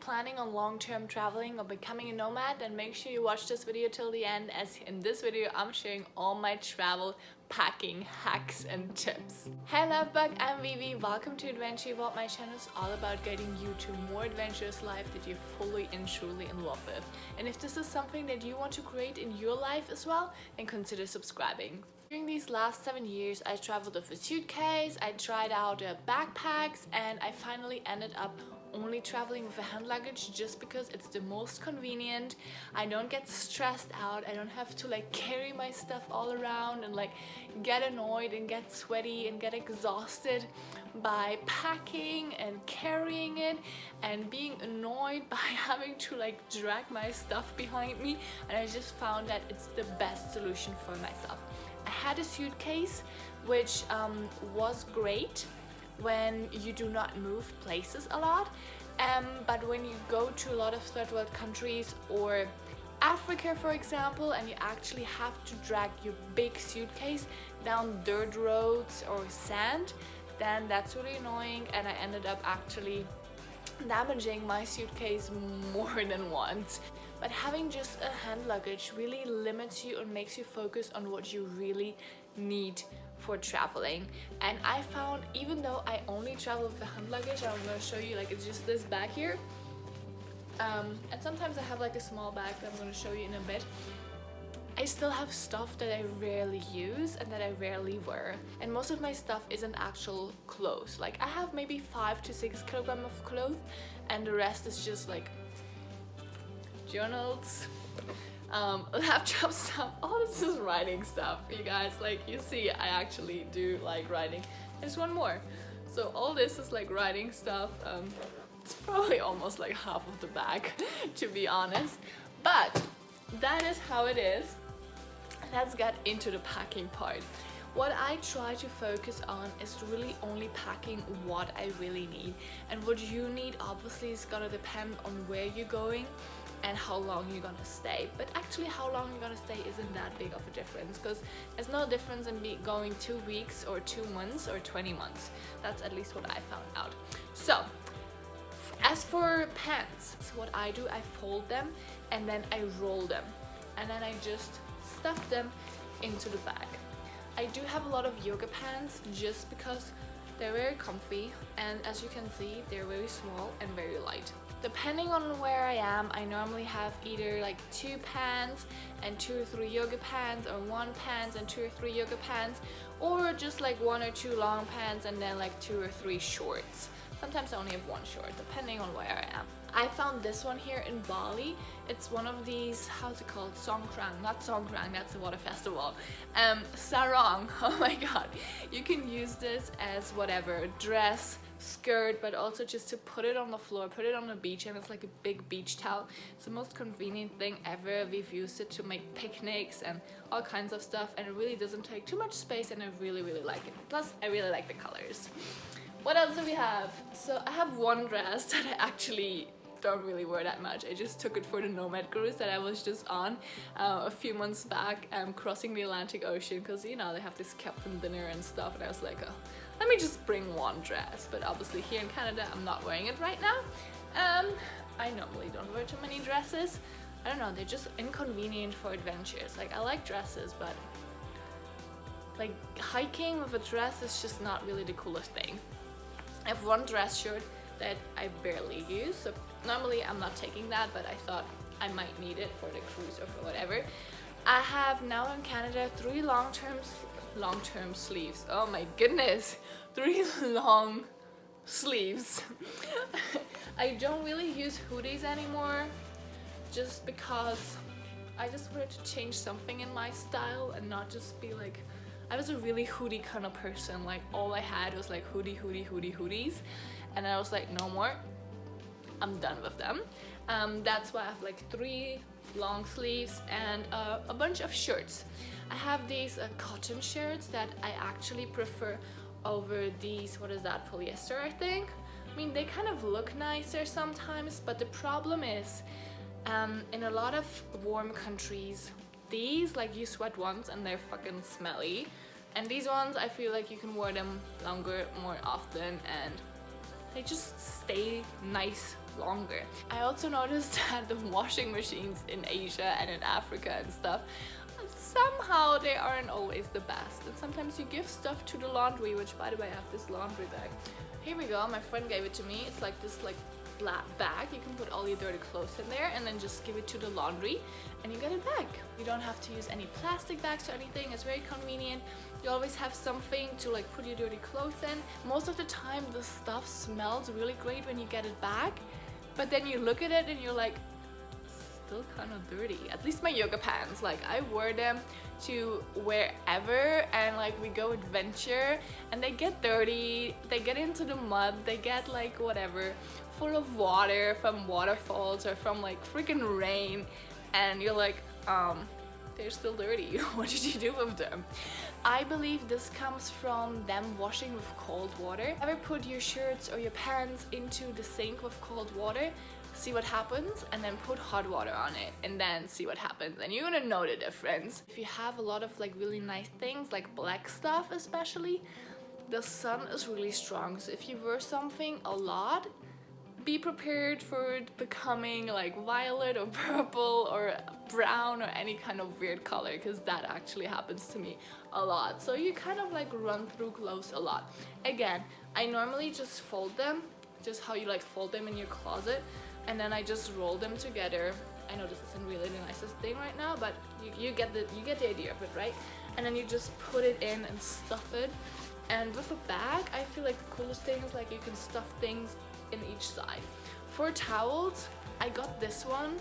planning on long-term traveling or becoming a nomad, then make sure you watch this video till the end, as in this video I'm sharing all my travel packing hacks and tips. Hey Lovebug, I'm Vivi. Welcome to Adventure Awaits. My channel is all about guiding you to a more adventurous life that you're fully and truly in love with. And if this is something that you want to create in your life as well, then consider subscribing. During these last 7 years, I traveled with a suitcase, I tried out backpacks, and I finally ended up only traveling with a hand luggage just because it's the most convenient. I don't get stressed out, I don't have to like carry my stuff all around and like get annoyed and get sweaty and get exhausted by packing and carrying it and being annoyed by having to like drag my stuff behind me. And I just found that it's the best solution for myself. I had a suitcase which was great when you do not move places a lot, but when you go to a lot of third world countries or Africa for example, and you actually have to drag your big suitcase down dirt roads or sand, then that's really annoying, and I ended up actually damaging my suitcase more than once. But having just a hand luggage really limits you and makes you focus on what you really need for traveling. And I found, even though I only travel with a hand luggage, I'm going to show you, like, it's just this bag here, and sometimes I have like a small bag that I'm going to show you in a bit, I still have stuff that I rarely use and that I rarely wear. And most of my stuff isn't actual clothes. Like, I have maybe 5 to 6 kilograms of clothes, and the rest is just like journals, laptop stuff. All this is writing stuff, you guys. Like, you see, I actually do like writing. There's one more. So all this is like writing stuff. It's probably almost like half of the bag to be honest, but that is how it is. Let's get into the packing part. What I try to focus on is really only packing what I really need, and what you need obviously is gonna depend on where you're going and how long you're gonna stay. But actually how long you're gonna stay isn't that big of a difference, because there's no difference in going 2 weeks or 2 months or 20 months. That's at least what I found out. So as for pants, so what I do, I fold them and then I roll them, and then I just stuff them into the bag. I do have a lot of yoga pants just because they're very comfy, and as you can see, they're very small and very light. Depending on where I am, I normally have either like 2 pants and 2 or 3 yoga pants, or 1 pants and 2 or 3 yoga pants, or just like 1 or 2 long pants and then like 2 or 3 shorts. Sometimes I only have 1 short, depending on where I am. I found this one here in Bali. It's one of these, how's it called? Songkran, not Songkran, that's a water festival. Sarong, oh my god. You can use this as whatever, dress, skirt, but also just to put it on the floor, put it on the beach, and it's like a big beach towel. It's the most convenient thing ever. We've used it to make picnics and all kinds of stuff, and it really doesn't take too much space, and I really like it. Plus, I really like the colors. What else do we have? So I have one dress that I actually don't really wear that much. I just took it for the nomad cruise that I was just on a few months back, crossing the Atlantic Ocean, because you know they have this captain dinner and stuff, and I was like, oh, let me just bring one dress. But obviously here in Canada I'm not wearing it right now. I normally don't wear too many dresses. I don't know, they're just inconvenient for adventures. Like, I like dresses, but like hiking with a dress is just not really the coolest thing. I have one dress shirt that I barely use, so normally I'm not taking that, but I thought I might need it for the cruise or for whatever. I have now in Canada 3 long-term sleeves. Oh my goodness, 3 long sleeves. I don't really use hoodies anymore, just because I just wanted to change something in my style and not just be like, I was a really hoodie kind of person. Like, all I had was like hoodies, and I was like, no more, I'm done with them. That's why I have like 3 long sleeves and a bunch of shirts. I have these cotton shirts that I actually prefer over these, what is that, polyester, I think. I mean, they kind of look nicer sometimes, but the problem is in a lot of warm countries, these, like, you sweat once and they're fucking smelly, and these ones I feel like you can wear them longer, more often, and they just stay nice longer. I also noticed that the washing machines in Asia and in Africa and stuff, somehow they aren't always the best. And sometimes you give stuff to the laundry, which by the way, I have this laundry bag. Here we go, my friend gave it to me. It's like this black bag. You can put all your dirty clothes in there and then just give it to the laundry and you get it back. You don't have to use any plastic bags or anything. It's very convenient. You always have something to like put your dirty clothes in. Most of the time the stuff smells really great when you get it back, but then you look at it and you're like, still kind of dirty. At least my yoga pants, like I wear them to wherever and like we go adventure and they get dirty, they get into the mud, they get like whatever, full of water from waterfalls or from like freaking rain, and you're like, they're still dirty. What did you do with them? I believe this comes from them washing with cold water. Ever put your shirts or your pants into the sink with cold water, see what happens, and then put hot water on it and then see what happens, and you're gonna know the difference. If you have a lot of like really nice things like black stuff especially, the sun is really strong, so if you wear something a lot, be prepared for it becoming like violet or purple or brown or any kind of weird color, because that actually happens to me a lot. So you kind of like run through clothes a lot. Again, I normally just fold them, just how you like fold them in your closet, and then I just roll them together. I know this isn't really the nicest thing right now, but you get the idea of it, right? And then you just put it in and stuff it. And with a bag, I feel like the coolest thing is like you can stuff things in each side. For towels, I got this one.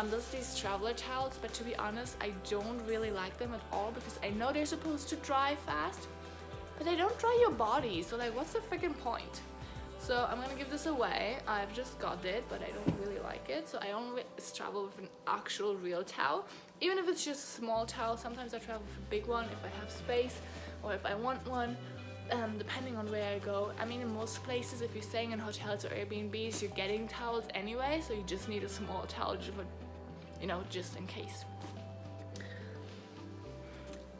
There's these traveler towels, but to be honest, I don't really like them at all because I know they're supposed to dry fast, but they don't dry your body. So like, what's the freaking point? So I'm gonna give this away. I've just got it, but I don't really like it. So I only travel with an actual real towel. Even if it's just a small towel, sometimes I travel with a big one if I have space or if I want one. Depending on where I go. I mean, in most places, if you're staying in hotels or Airbnbs, you're getting towels anyway, so you just need a small towel, you know, just in case.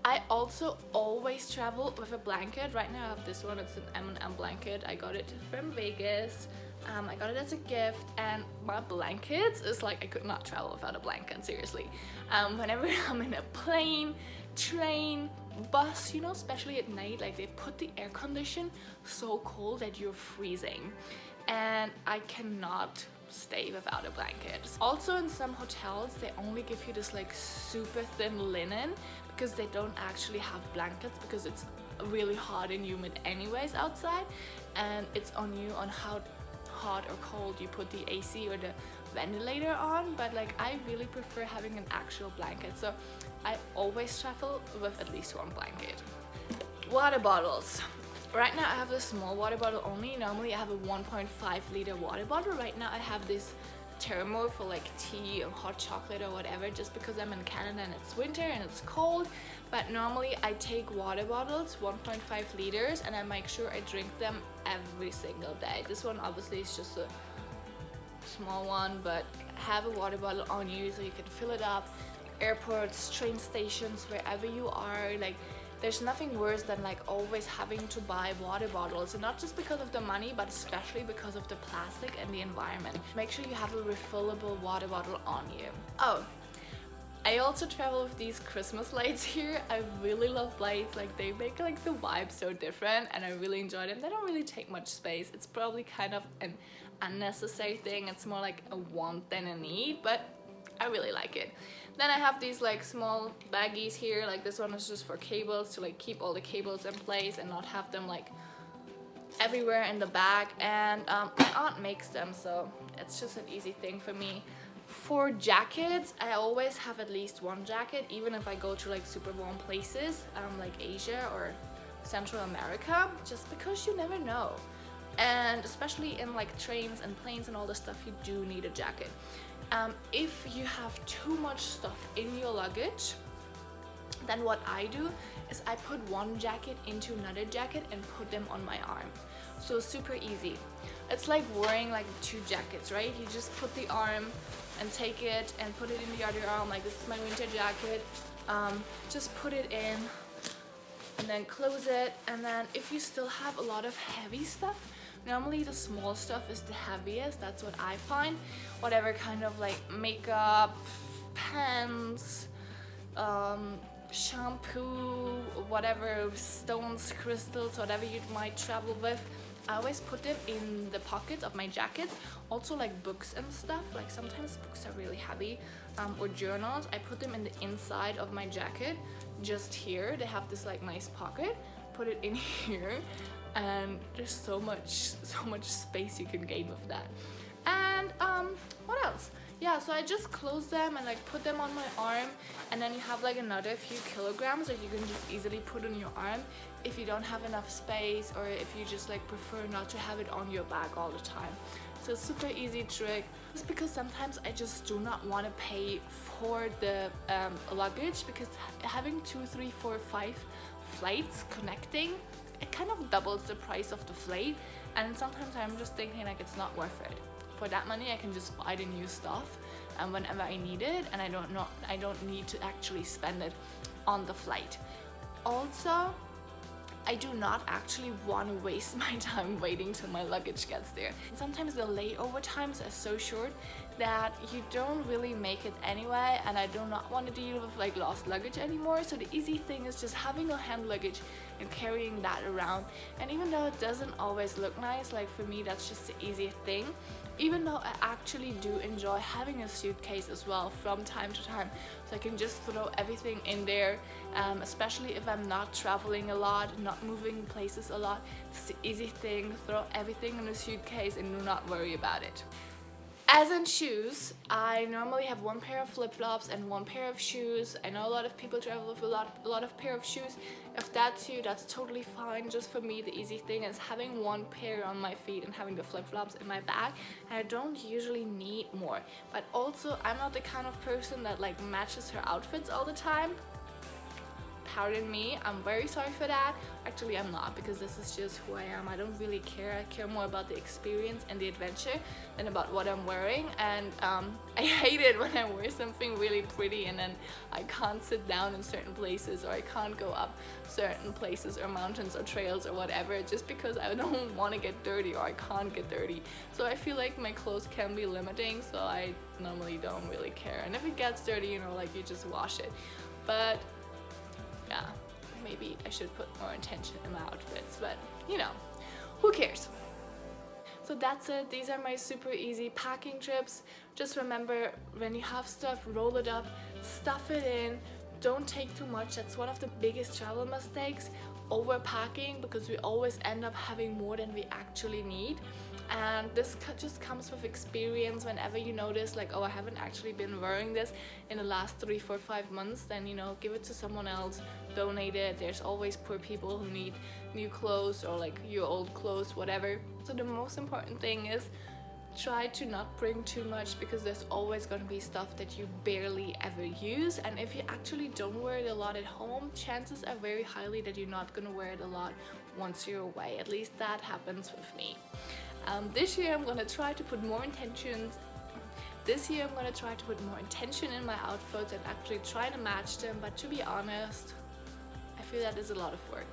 I also always travel with a blanket. Right now I have this one. It's an M&M blanket. I got it from Vegas. I got it as a gift, and my blankets is like, I could not travel without a blanket, seriously. Whenever I'm in a plane, train, bus, you know, especially at night, like they put the air condition so cold that you're freezing, and I cannot stay without a blanket. Also, in some hotels they only give you this like super thin linen because they don't actually have blankets, because it's really hot and humid anyways outside, and it's on you on how hot or cold you put the AC or the ventilator on. But like, I really prefer having an actual blanket, so I always travel with at least one blanket. Water bottles. Right now I have a small water bottle only. Normally I have a 1.5 liter water bottle. Right now I have this thermo for like tea or hot chocolate or whatever, just because I'm in Canada and it's winter and it's cold. But normally I take water bottles, 1.5 liters, and I make sure I drink them every single day. This one obviously is just a small one, but have a water bottle on you so you can fill it up. Airports, train stations, wherever you are, like there's nothing worse than like always having to buy water bottles, and not just because of the money, but especially because of the plastic and the environment. Make sure you have a refillable water bottle on you. Oh, I also travel with these Christmas lights here. I really love lights, like they make like the vibe so different, and I really enjoy them. They don't really take much space. It's probably kind of an unnecessary thing. It's more like a want than a need, but I really like it. Then I have these like small baggies here. Like this one is just for cables, to like keep all the cables in place and not have them like everywhere in the bag. And my aunt makes them, so it's just an easy thing for me. For jackets, I always have at least one jacket, even if I go to like super warm places, like Asia or Central America, just because you never know. And especially in like trains and planes and all this stuff, you do need a jacket. If you have too much stuff in your luggage, then what I do is I put one jacket into another jacket and put them on my arm. So super easy. It's like wearing like two jackets, right? You just put the arm and take it and put it in the other arm. Like this is my winter jacket. Just put it in and then close it. And then if you still have a lot of heavy stuff, Normally the small stuff is the heaviest, that's what I find. Whatever kind of like makeup, pens, shampoo, whatever, stones, crystals, whatever you might travel with, I always put them in the pockets of my jackets. Also like books and stuff, like sometimes books are really heavy, or journals, I put them in the inside of my jacket, just here. They have this like nice pocket, put it in here, and there's so much space you can gain with that. And what else? Yeah, so I just close them and like put them on my arm, and then you have like another few kilograms that you can just easily put on your arm if you don't have enough space, or if you just like prefer not to have it on your back all the time. So super easy trick. Just because sometimes I just do not want to pay for the luggage, because having 2, 3, 4, 5 flights connecting, it kind of doubles the price of the flight, and sometimes I'm just thinking like it's not worth it. For that money I can just buy the new stuff whenever I need it, and I don't need to actually spend it on the flight. Also, I do not actually want to waste my time waiting till my luggage gets there. Sometimes the layover times are so short that you don't really make it anyway, and I do not want to deal with like lost luggage anymore. So the easy thing is just having a hand luggage and carrying that around. And even though it doesn't always look nice, like for me that's just the easiest thing. Even though I actually do enjoy having a suitcase as well from time to time, so I can just throw everything in there, especially if I'm not traveling a lot, not moving places a lot. It's the easy thing, throw everything in a suitcase and do not worry about it. As in shoes, I normally have one pair of flip-flops and one pair of shoes. I know a lot of people travel with a lot of pair of shoes. If that's you, that's totally fine. Just for me, the easy thing is having one pair on my feet and having the flip-flops in my bag. And I don't usually need more. But also, I'm not the kind of person that like matches her outfits all the time. Pardon me, I'm very sorry for that. Actually, I'm not, because this is just who I am. I don't really care. I care more about the experience and the adventure than about what I'm wearing. And I hate it when I wear something really pretty and then I can't sit down in certain places, or I can't go up certain places or mountains or trails or whatever, just because I don't want to get dirty or I can't get dirty. So I feel like my clothes can be limiting, so I normally don't really care. And if it gets dirty, you know, like you just wash it. But yeah, maybe I should put more intention in my outfits, but you know, who cares? So that's it. These are my super easy packing trips. Just remember, when you have stuff, roll it up, stuff it in, don't take too much. That's one of the biggest travel mistakes, overpacking, because we always end up having more than we actually need. And this just comes with experience. Whenever you notice like, oh, I haven't actually been wearing this in the last 3, 4, 5 months, then you know, give it to someone else, donate it. There's always poor people who need new clothes, or like your old clothes, whatever. So the most important thing is try to not bring too much, because there's always going to be stuff that you barely ever use, and if you actually don't wear it a lot at home, chances are very highly that you're not going to wear it a lot once you're away. At least that happens with me. This year I'm going to try to put more intention in my outfits and actually try to match them, but to be honest, I feel that is a lot of work.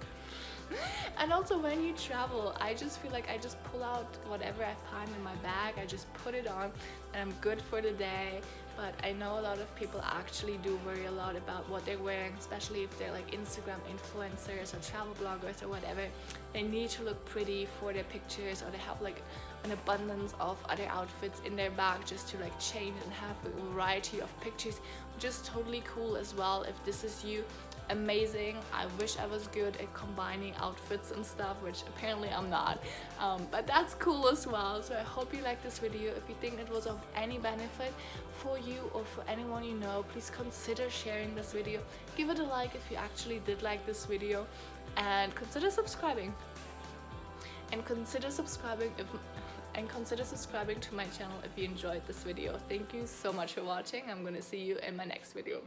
And also when you travel, I just feel like I just pull out whatever I find in my bag, I just put it on and I'm good for the day. But I know a lot of people actually do worry a lot about what they're wearing, especially if they're like Instagram influencers or travel bloggers or whatever. They need to look pretty for their pictures, or they have like an abundance of other outfits in their bag just to like change and have a variety of pictures, which is totally cool as well. If this is you, amazing. I wish I was good at combining outfits and stuff, which apparently I'm not, but that's cool as well. So I hope you like this video. If you think it was of any benefit for you or for anyone you know, please consider sharing this video. Give it a like if you actually did like this video, and consider subscribing. And consider subscribing to my channel if you enjoyed this video. Thank you so much for watching. I'm gonna see you in my next video.